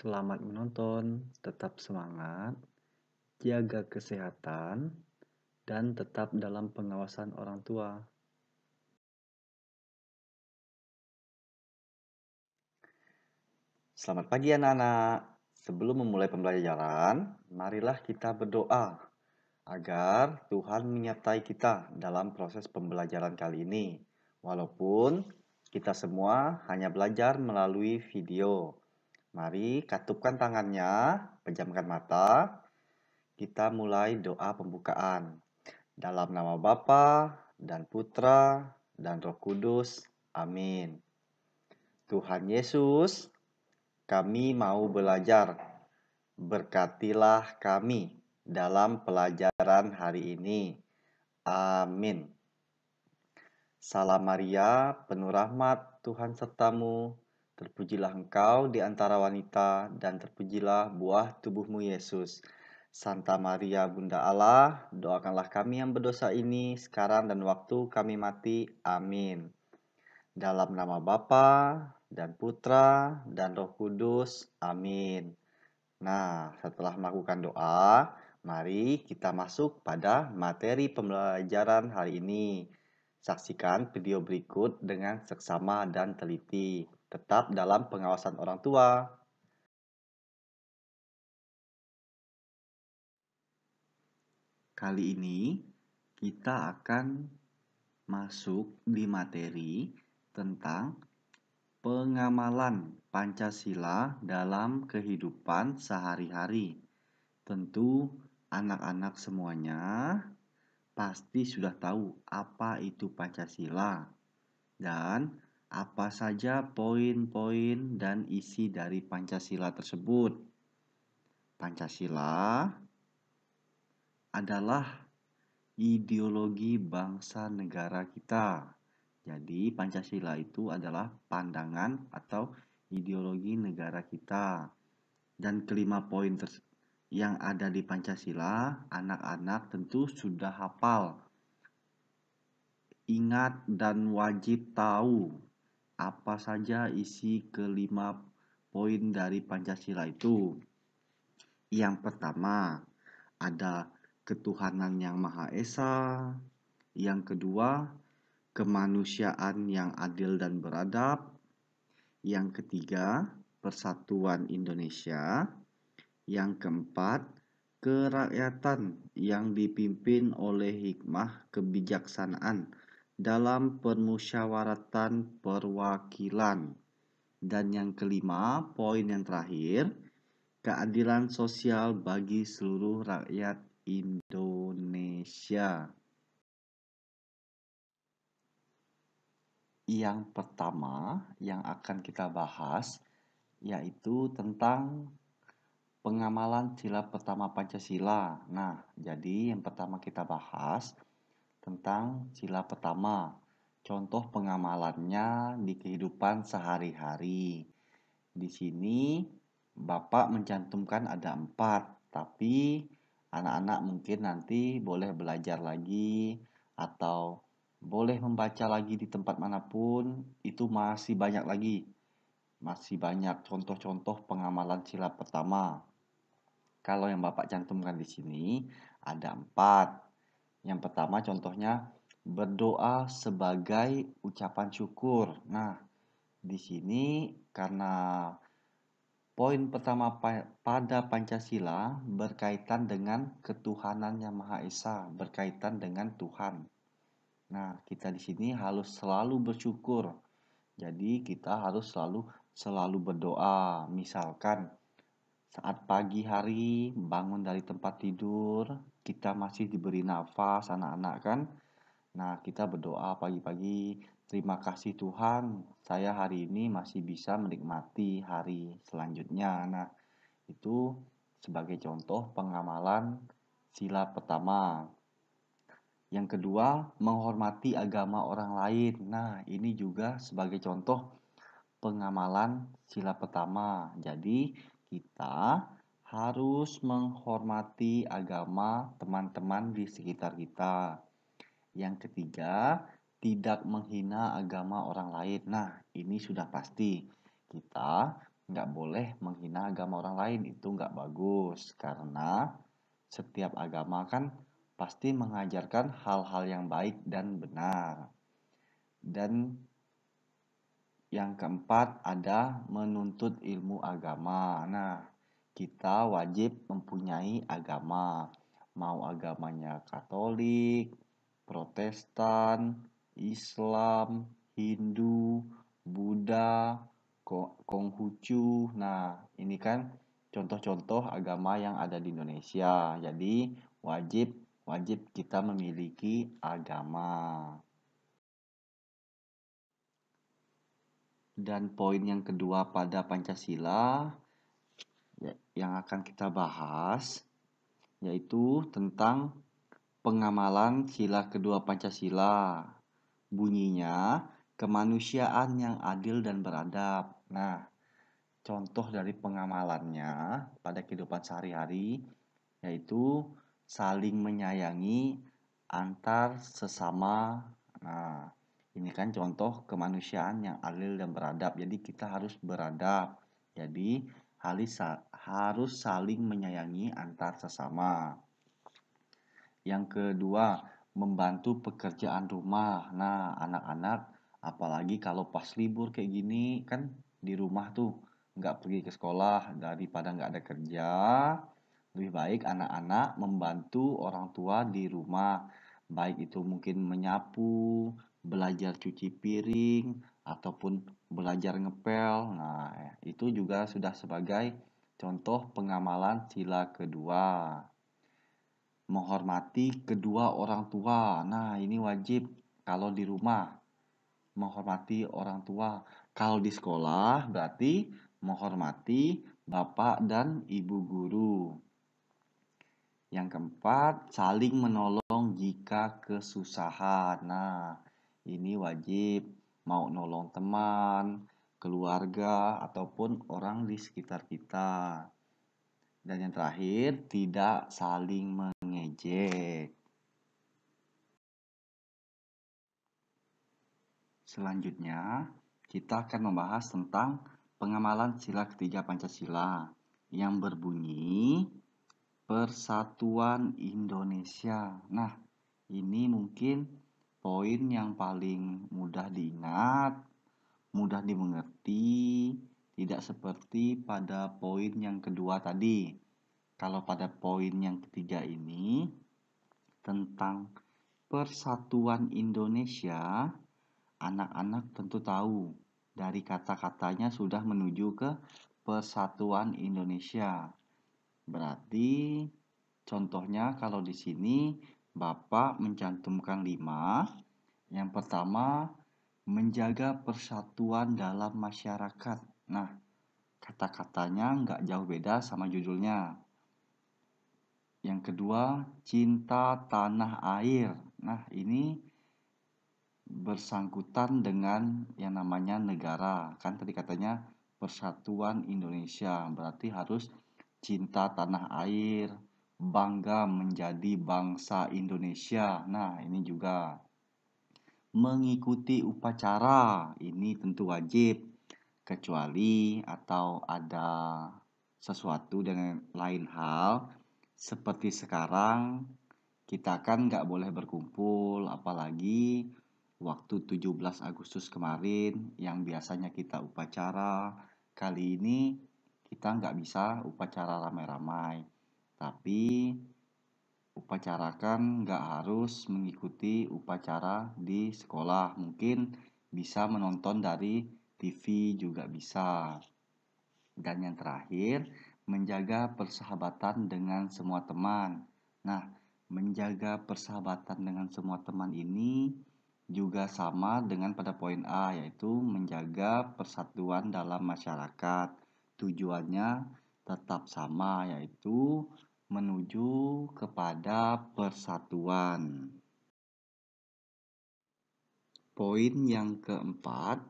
Selamat menonton, tetap semangat, jaga kesehatan, dan tetap dalam pengawasan orang tua. Selamat pagi anak-anak. Sebelum memulai pembelajaran, marilah kita berdoa agar Tuhan menyertai kita dalam proses pembelajaran kali ini. Walaupun kita semua hanya belajar melalui video. Mari katupkan tangannya, pejamkan mata. Kita mulai doa pembukaan. Dalam nama Bapa dan Putra dan Roh Kudus. Amin. Tuhan Yesus, kami mau belajar. Berkatilah kami dalam pelajaran hari ini. Amin. Salam Maria, penuh rahmat, Tuhan sertamu. Terpujilah engkau di antara wanita, dan terpujilah buah tubuhmu Yesus. Santa Maria, Bunda Allah, doakanlah kami yang berdosa ini sekarang dan waktu kami mati. Amin. Dalam nama Bapa dan Putra dan Roh Kudus. Amin. Nah, setelah melakukan doa, mari kita masuk pada materi pembelajaran hari ini. Saksikan video berikut dengan seksama dan teliti. Tetap dalam pengawasan orang tua. Kali ini kita akan masuk di materi tentang pengamalan Pancasila dalam kehidupan sehari-hari. Tentu anak-anak semuanya pasti sudah tahu apa itu Pancasila dan apa saja poin-poin dan isi dari Pancasila tersebut. Pancasila adalah ideologi bangsa negara kita. Jadi Pancasila itu adalah pandangan atau ideologi negara kita. Dan kelima poin yang ada di Pancasila, anak-anak tentu sudah hafal. Ingat dan wajib tahu apa saja isi kelima poin dari Pancasila itu. Yang pertama, ada ketuhanan yang Maha Esa. Yang kedua, kemanusiaan yang adil dan beradab. Yang ketiga, persatuan Indonesia. Yang keempat, kerakyatan yang dipimpin oleh hikmah kebijaksanaan dalam permusyawaratan perwakilan. Dan yang kelima, poin yang terakhir, keadilan sosial bagi seluruh rakyat Indonesia. Yang pertama yang akan kita bahas yaitu tentang pengamalan sila pertama Pancasila. Nah, jadi yang pertama kita bahas tentang sila pertama. Contoh pengamalannya di kehidupan sehari-hari. Di sini Bapak mencantumkan ada 4, tapi anak-anak mungkin nanti boleh belajar lagi atau boleh membaca lagi di tempat manapun, itu masih banyak lagi. Masih banyak contoh-contoh pengamalan sila pertama. Kalau yang Bapak cantumkan di sini ada 4. Yang pertama contohnya berdoa sebagai ucapan syukur. Nah, di sini karena poin pertama pada Pancasila berkaitan dengan ketuhanan yang Maha Esa, berkaitan dengan Tuhan. Nah, kita di sini harus selalu bersyukur. Jadi kita harus selalu berdoa. Misalkan saat pagi hari bangun dari tempat tidur, kita masih diberi nafas anak-anak kan? Nah, kita berdoa pagi-pagi, terima kasih Tuhan, saya hari ini masih bisa menikmati hari selanjutnya. Nah, itu sebagai contoh pengamalan sila pertama. Yang kedua, menghormati agama orang lain. Nah, ini juga sebagai contoh pengamalan sila pertama. Jadi, kita harus menghormati agama teman-teman di sekitar kita. Yang ketiga, tidak menghina agama orang lain. Nah, ini sudah pasti. Kita nggak boleh menghina agama orang lain, itu nggak bagus. Karena setiap agama kan pasti mengajarkan hal-hal yang baik dan benar. Dan yang keempat ada menuntut ilmu agama. Nah, kita wajib mempunyai agama. Mau agamanya Katolik, Protestan, Islam, Hindu, Buddha, Konghucu. Nah, ini kan contoh-contoh agama yang ada di Indonesia. Jadi, wajib kita memiliki agama. Dan poin yang kedua pada Pancasila yang akan kita bahas yaitu tentang pengamalan sila kedua Pancasila. Bunyinya kemanusiaan yang adil dan beradab. Nah, contoh dari pengamalannya pada kehidupan sehari-hari yaitu saling menyayangi antar sesama. Nah, ini kan contoh kemanusiaan yang adil dan beradab. Jadi kita harus beradab. Jadi harus saling menyayangi antar sesama. Yang kedua, membantu pekerjaan rumah. Nah, anak-anak apalagi kalau pas libur kayak gini kan di rumah tuh nggak pergi ke sekolah daripada nggak ada kerja. Lebih baik anak-anak membantu orang tua di rumah. Baik itu mungkin menyapu, belajar cuci piring, ataupun belajar ngepel. Nah, itu juga sudah sebagai contoh pengamalan sila kedua. Menghormati kedua orang tua. Nah, ini wajib kalau di rumah. Menghormati orang tua. Kalau di sekolah berarti menghormati bapak dan ibu guru. Yang keempat, saling menolong jika kesusahan. Nah, ini wajib mau nolong teman, keluarga, ataupun orang di sekitar kita. Dan yang terakhir, tidak saling mengejek. Selanjutnya, kita akan membahas tentang pengamalan sila ketiga Pancasila yang berbunyi Persatuan Indonesia. Nah, ini mungkin poin yang paling mudah diingat, mudah dimengerti, tidak seperti pada poin yang kedua tadi. Kalau pada poin yang ketiga ini tentang Persatuan Indonesia, anak-anak tentu tahu dari kata-katanya sudah menuju ke Persatuan Indonesia. Berarti contohnya kalau di sini Bapak mencantumkan 5. Yang pertama, menjaga persatuan dalam masyarakat. Nah, kata-katanya nggak jauh beda sama judulnya. Yang kedua, cinta tanah air. Nah, ini bersangkutan dengan yang namanya negara. Kan tadi katanya Persatuan Indonesia. Berarti harus cinta tanah air, bangga menjadi bangsa Indonesia. Nah, ini juga mengikuti upacara. Ini tentu wajib. Kecuali atau ada sesuatu dengan lain hal. Seperti sekarang, kita kan nggak boleh berkumpul. Apalagi waktu 17 Agustus kemarin yang biasanya kita upacara. Kali ini kita nggak bisa upacara ramai-ramai. Tapi upacarakan nggak harus mengikuti upacara di sekolah. Mungkin bisa menonton dari TV juga bisa. Dan yang terakhir, menjaga persahabatan dengan semua teman. Nah, menjaga persahabatan dengan semua teman ini juga sama dengan pada poin A, yaitu menjaga persatuan dalam masyarakat. Tujuannya tetap sama, yaitu menuju kepada persatuan. Poin yang keempat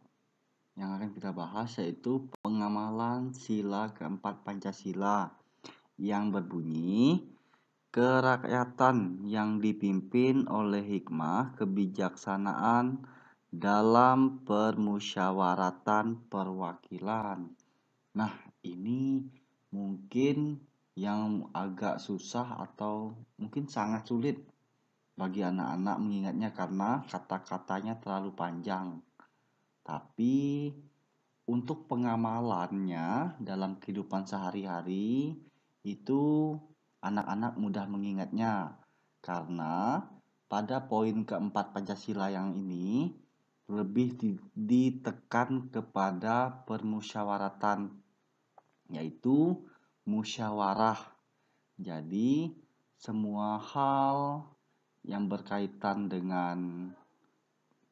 yang akan kita bahas yaitu pengamalan sila keempat Pancasila yang berbunyi kerakyatan yang dipimpin oleh hikmah kebijaksanaan dalam permusyawaratan perwakilan. Nah, ini mungkin yang agak susah atau mungkin sangat sulit bagi anak-anak mengingatnya karena kata-katanya terlalu panjang. Tapi untuk pengamalannya dalam kehidupan sehari-hari itu anak-anak mudah mengingatnya karena pada poin keempat Pancasila yang ini lebih ditekan kepada permusyawaratan, yaitu musyawarah. Jadi semua hal yang berkaitan dengan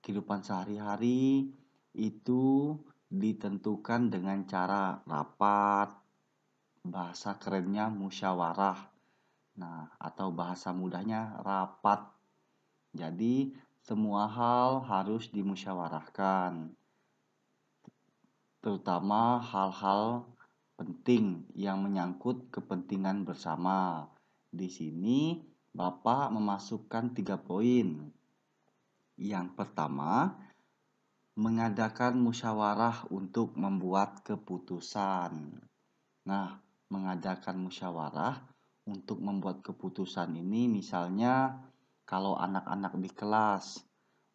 kehidupan sehari-hari itu ditentukan dengan cara rapat, bahasa kerennya musyawarah. Nah, atau bahasa mudahnya rapat. Jadi, semua hal harus dimusyawarahkan, terutama hal-hal penting yang menyangkut kepentingan bersama. Di sini, Bapak memasukkan 3 poin. Yang pertama, mengadakan musyawarah untuk membuat keputusan. Nah, mengadakan musyawarah untuk membuat keputusan ini misalnya kalau anak-anak di kelas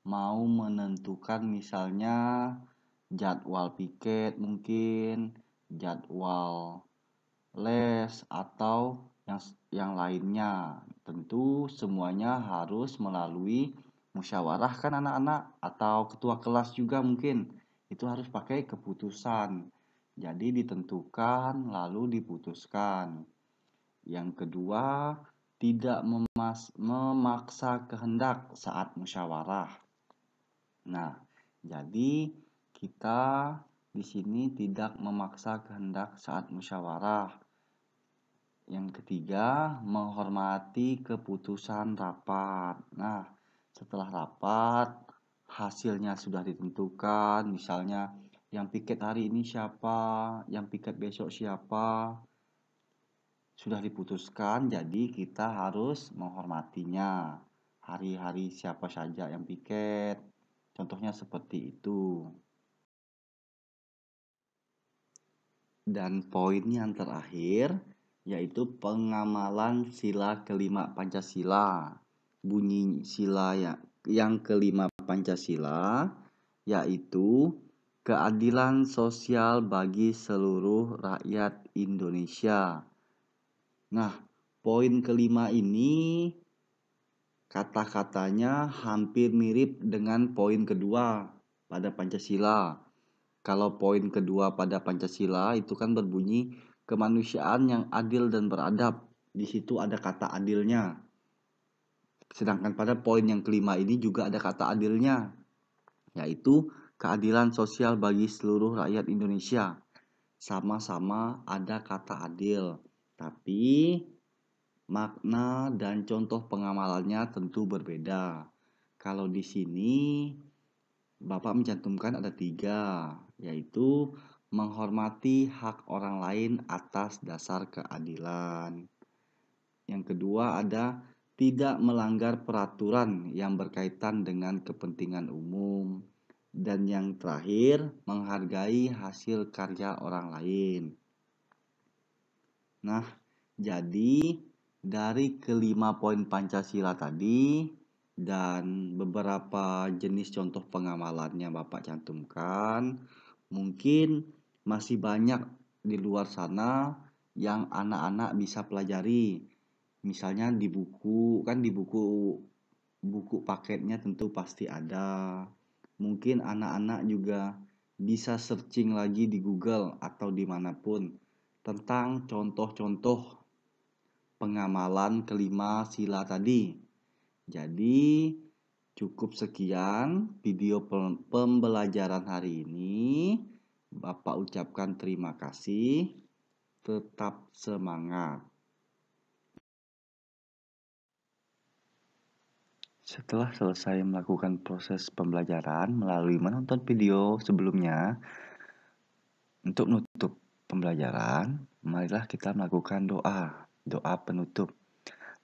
mau menentukan misalnya jadwal piket mungkin, jadwal les atau yang lainnya. Tentu semuanya harus melalui musyawarah kan anak-anak atau ketua kelas juga mungkin. Itu harus pakai keputusan. Jadi ditentukan lalu diputuskan. Yang kedua, tidak memaksa kehendak saat musyawarah. Nah, jadi kita di sini tidak memaksa kehendak saat musyawarah. Yang ketiga, menghormati keputusan rapat. Nah, setelah rapat, hasilnya sudah ditentukan. Misalnya, yang piket hari ini siapa, yang piket besok siapa, sudah diputuskan. Jadi, kita harus menghormatinya. Hari-hari siapa saja yang piket. Contohnya seperti itu. Dan poin yang terakhir yaitu pengamalan sila kelima Pancasila. Bunyi sila yang kelima Pancasila yaitu keadilan sosial bagi seluruh rakyat Indonesia. Nah, poin kelima ini kata-katanya hampir mirip dengan poin kedua pada Pancasila. Kalau poin kedua pada Pancasila itu kan berbunyi kemanusiaan yang adil dan beradab. Di situ ada kata adilnya. Sedangkan pada poin yang kelima ini juga ada kata adilnya, yaitu keadilan sosial bagi seluruh rakyat Indonesia. Sama-sama ada kata adil, tapi makna dan contoh pengamalannya tentu berbeda. Kalau di sini Bapak mencantumkan ada 3, yaitu menghormati hak orang lain atas dasar keadilan. Yang kedua ada tidak melanggar peraturan yang berkaitan dengan kepentingan umum. Dan yang terakhir, menghargai hasil karya orang lain. Nah, jadi dari kelima poin Pancasila tadi dan beberapa jenis contoh pengamalannya Bapak cantumkan, mungkin masih banyak di luar sana yang anak-anak bisa pelajari. Misalnya di buku, kan di buku paketnya tentu pasti ada. Mungkin anak-anak juga bisa searching lagi di Google atau dimanapun tentang contoh-contoh pengamalan kelima sila tadi. Jadi cukup sekian video pembelajaran hari ini. Bapak ucapkan terima kasih. Tetap semangat. Setelah selesai melakukan proses pembelajaran melalui menonton video sebelumnya, untuk menutup pembelajaran, marilah kita melakukan doa penutup.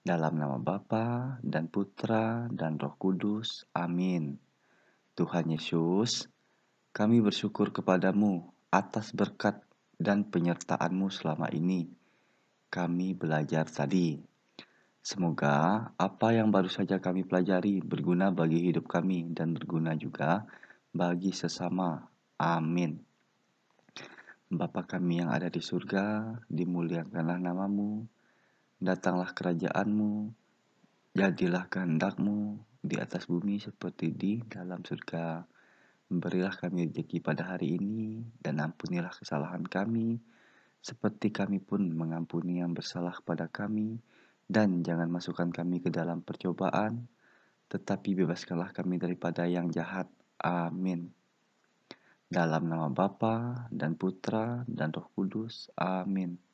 Dalam nama Bapa dan Putra dan Roh Kudus. Amin. Tuhan Yesus, kami bersyukur kepadamu atas berkat dan penyertaan-Mu selama ini. Kami belajar tadi. Semoga apa yang baru saja kami pelajari berguna bagi hidup kami dan berguna juga bagi sesama. Amin. Bapa kami yang ada di surga, dimuliakanlah nama-Mu, datanglah kerajaan-Mu, jadilah kehendak-Mu di atas bumi seperti di dalam surga. Berilah kami rezeki pada hari ini, dan ampunilah kesalahan kami, seperti kami pun mengampuni yang bersalah kepada kami. Dan jangan masukkan kami ke dalam percobaan, tetapi bebaskanlah kami daripada yang jahat. Amin. Dalam nama Bapa dan Putra dan Roh Kudus. Amin.